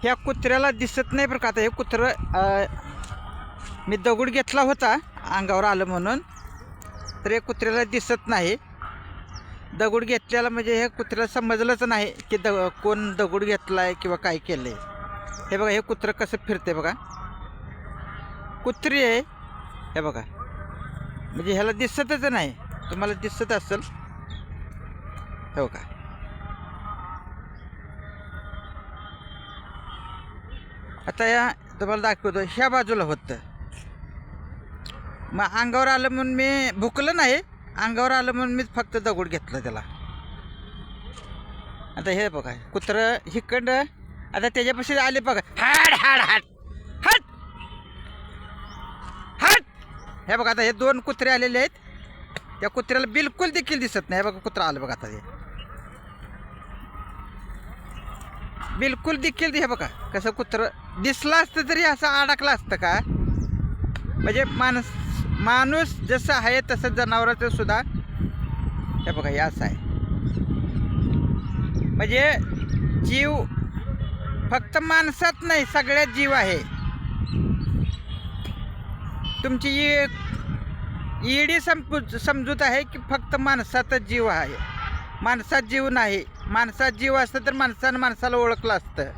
ह्या कुत्र्याला दिसत नाही बरं का. आता हे कुत्रं मी दगड घेतला होता अंगावर आलं म्हणून, तर हे कुत्र्याला दिसत नाही. दगड घेतल्याला म्हणजे हे कुत्र्याला समजलंच नाही की कोण दगड घेतला आहे किंवा काय केलं आहे. हे बघा हे कुत्रं कसं फिरते बघा. कुत्री आहे हे बघा, म्हणजे ह्याला दिसतच नाही. तुम्हाला दिसत असेल हो का. आता या तुम्हाला दाखवतो. ह्या बाजूला होतं, मग अंगावर आलं म्हणून मी भुकलं नाही, अंगावर आलं म्हणून मी फक्त दगड घेतलं त्याला. आता हे बघा कुत्रं हिकडं, आता त्याच्यापाशी आले बघा. हाड हाड हाड हट हट. हे बघा आता हे 2 कुत्रे आलेले आहेत. त्या कुत्र्याला बिलकुल देखील दिसत नाही. हे बघा कुत्रं आलं बघा. आता हे बिलकुल देखील हे बघा कसं कुत्रं दिसलं असतं तरी असं अडकलं असतं का. म्हणजे माणूस जसं आहे तसं जनावराचं सुद्धा हे बघा हे असं आहे. म्हणजे जीव फक्त माणसात नाही, सगळ्यात जीव आहे. तुमची ईडी समजूत आहे की फक्त माणसातच जीव आहे, माणसात जीव नाही. माणसात जीव असतं तर माणसानं माणसाला ओळखलं असतं.